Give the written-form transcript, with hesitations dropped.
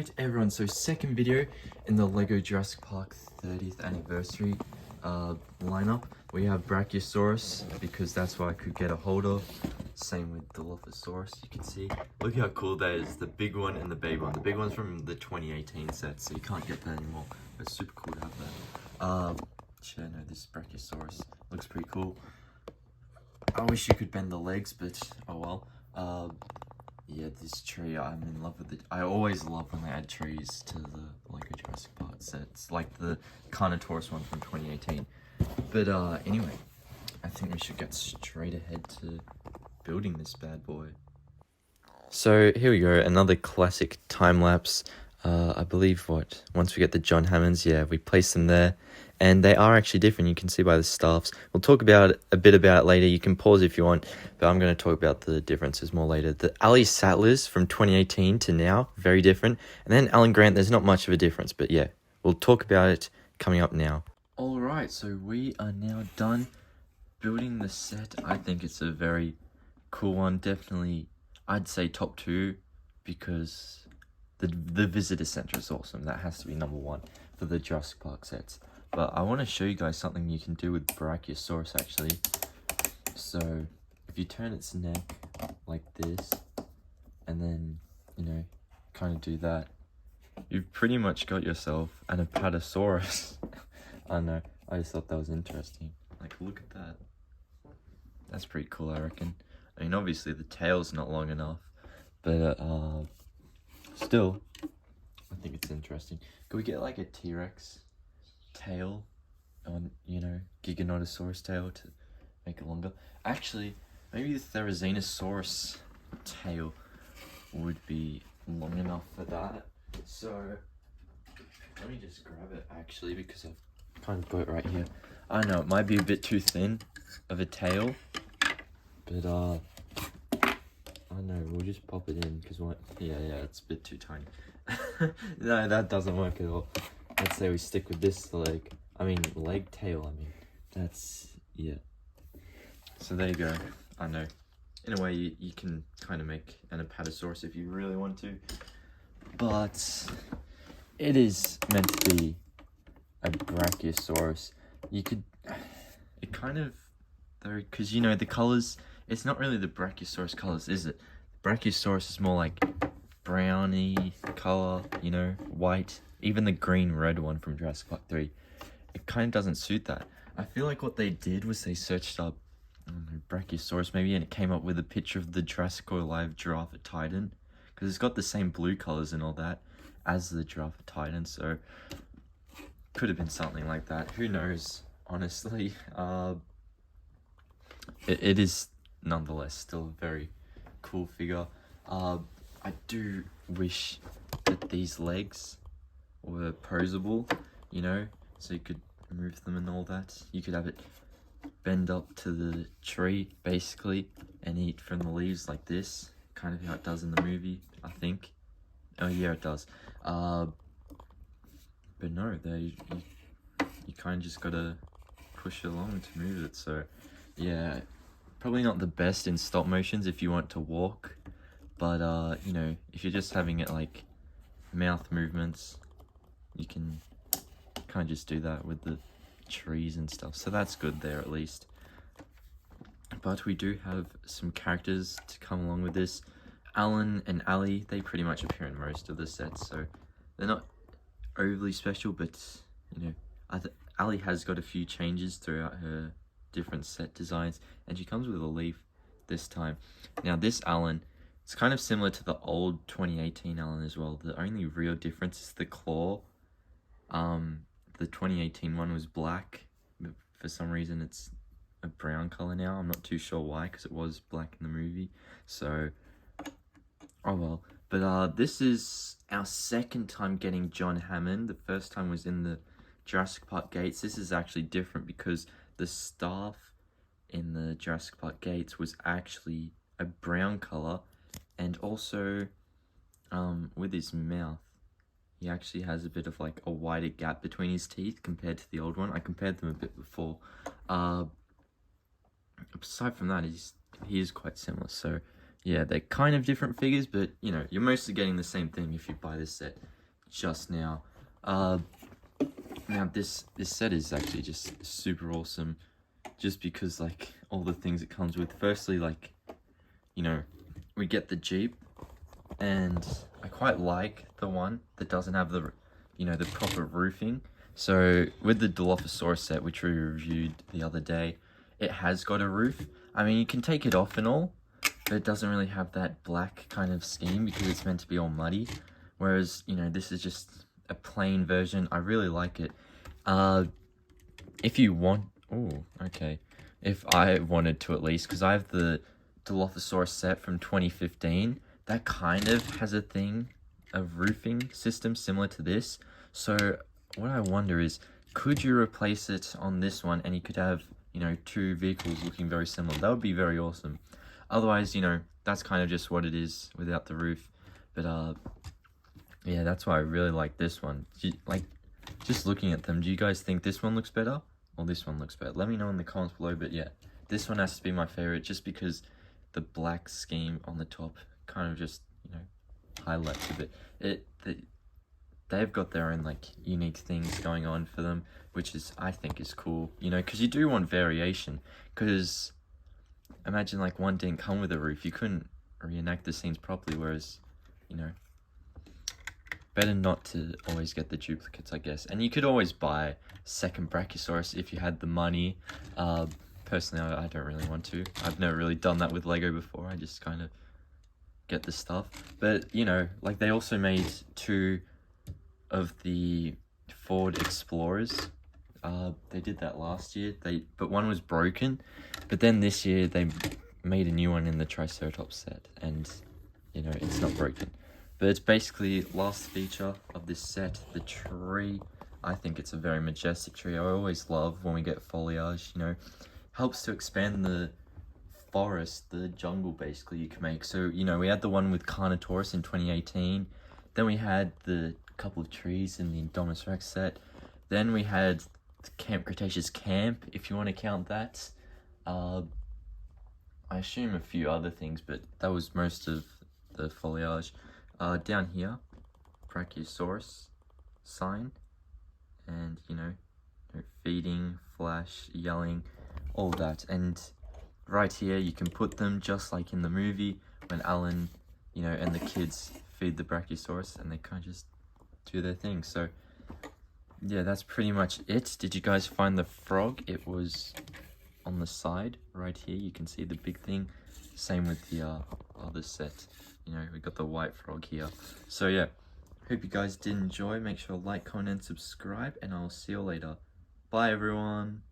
Alright everyone, so second video in the LEGO Jurassic Park 30th anniversary lineup. We have Brachiosaurus because that's what I could get a hold of. Same with Dilophosaurus, you can see. Look how cool that is, the big one and the baby one. The big one's from the 2018 set, so you can't get that anymore. But it's super cool to have that. Yeah, no, this is Brachiosaurus. Looks pretty cool. I wish you could bend the legs, but oh well. Yeah, this tree, I'm in love with it. I always love when they add trees to the LEGO Jurassic Park sets, like the Carnotaurus one from 2018. But anyway, I think we should get straight ahead to building this bad boy. So here we go, another classic time lapse. I believe once we get the John Hammonds, yeah, we place them there. And they are actually different, you can see by the staffs. We'll talk about a bit about it later, you can pause if you want, but I'm going to talk about the differences more later. The Ali Sattlers from 2018 to now, very different. And then Alan Grant, there's not much of a difference, but yeah, we'll talk about it coming up now. Alright, so we are now done building the set. I think it's a very cool one, definitely, I'd say top 2, because the visitor center is awesome. That has to be number 1 for the Jurassic Park sets. But I want to show you guys something you can do with Brachiosaurus actually. So if you turn its neck like this, and then, you know, kind of do that, you've pretty much got yourself an Apatosaurus. I know, I just thought that was interesting. Like, look at that. That's pretty cool, I reckon. I mean, obviously the tail's not long enough, but still, I think it's interesting. Could we get like a T-Rex tail on, you know, Giganotosaurus tail to make it longer? Actually, maybe the Therizinosaurus tail would be long enough for that. So let me just grab it actually, because I've kind of got it right here. I know it might be a bit too thin of a tail, but I know, we'll just pop it in because yeah, it's a bit too tiny. No, that doesn't work at all. Let's say we stick with this leg. Leg tail, that's, yeah. So there you go. I know. In a way, you can kind of make an Apatosaurus if you really want to. But it is meant to be a Brachiosaurus. You could, it kind of, though, because, you know, the colors, it's not really the Brachiosaurus colors, is it? Brachiosaurus is more like browny color, you know, white. Even the green-red one from Jurassic Park 3, it kind of doesn't suit that. I feel like what they did was they searched up Brachiosaurus maybe, and it came up with a picture of the Jurassic live giraffe at Titan, because it's got the same blue colors and all that as the giraffe at Titan, so could have been something like that. Who knows, honestly. It is nonetheless still a very cool figure. I do wish that these legs were posable, you know, so you could move them and all that. You could have it bend up to the tree basically and eat from the leaves like this, kind of how it does in the movie, I think. Oh yeah, it does. But no, you kind of just gotta push it along to move it. So yeah, probably not the best in stop motions if you want to walk, but you know, if you're just having it like mouth movements, you can kind of just do that with the trees and stuff, so that's good there at least. But we do have some characters to come along with this. Alan and Ali, they pretty much appear in most of the sets, so they're not overly special, but you know, Ali has got a few changes throughout her different set designs, and she comes with a leaf this time. Now this Alan, it's kind of similar to the old 2018 Alan as well. The only real difference is the claw. The 2018 one was black, but for some reason it's a brown color now. I'm not too sure why, because it was black in the movie, so oh well. But this is our second time getting John Hammond. The first time was in the Jurassic Park gates. This is actually different because the staff in the Jurassic Park gates was actually a brown color, and also with his mouth, he actually has a bit of like a wider gap between his teeth compared to the old one. I compared them a bit before. Aside from that, he is quite similar. So yeah, they're kind of different figures, but you know, you're mostly getting the same thing if you buy this set. just now. Now this set is actually just super awesome, just because like all the things it comes with. Firstly, like, you know, we get the Jeep, and I quite like the one that doesn't have the, you know, the proper roofing. So with the Dilophosaurus set, which we reviewed the other day, it has got a roof. I mean, you can take it off and all, but it doesn't really have that black kind of scheme because it's meant to be all muddy. Whereas, you know, this is just a plain version. I really like it. If you want, oh, okay. If I wanted to at least, because I have the Dilophosaurus set from 2015, that kind of has a thing, a roofing system similar to this. So what I wonder is, could you replace it on this one and you could have, you know, two vehicles looking very similar? That would be very awesome. Otherwise, you know, that's kind of just what it is without the roof. But yeah, that's why I really like this one. Like, just looking at them, do you guys think this one looks better or this one looks better? Let me know in the comments below. But yeah, this one has to be my favorite just because the black scheme on the top kind of just, you know, highlights a bit. They've got their own like unique things going on for them, which is, I think, is cool, you know, because you do want variation. Because imagine like one didn't come with a roof, you couldn't reenact the scenes properly. Whereas, you know, better not to always get the duplicates, I guess. And you could always buy second Brachiosaurus if you had the money. Personally, I don't really want to. I've never really done that with Lego before. I just kind of get the stuff. But, you know, like they also made 2 of the Ford Explorers. They did that last year. But one was broken. But then this year they made a new one in the Triceratops set. And, you know, it's not broken. But it's basically last feature of this set, the tree. I think it's a very majestic tree. I always love when we get foliage, you know. Helps to expand the forest, the jungle basically you can make. So, you know, we had the one with Carnotaurus in 2018. Then we had the couple of trees in the Indominus Rex set. Then we had Camp Cretaceous Camp, if you want to count that. I assume a few other things, but that was most of the foliage. Down here, Brachiosaurus sign, and you know, feeding, flash, yelling, all that. And right here, you can put them just like in the movie when Alan, you know, and the kids feed the Brachiosaurus, and they kind of just do their thing. So yeah, that's pretty much it. Did you guys find the frog? It was on the side right here. You can see the big thing. Same with the other set. You know, we got the white frog here. So yeah, hope you guys did enjoy. Make sure to like, comment, and subscribe, and I'll see you later. Bye everyone.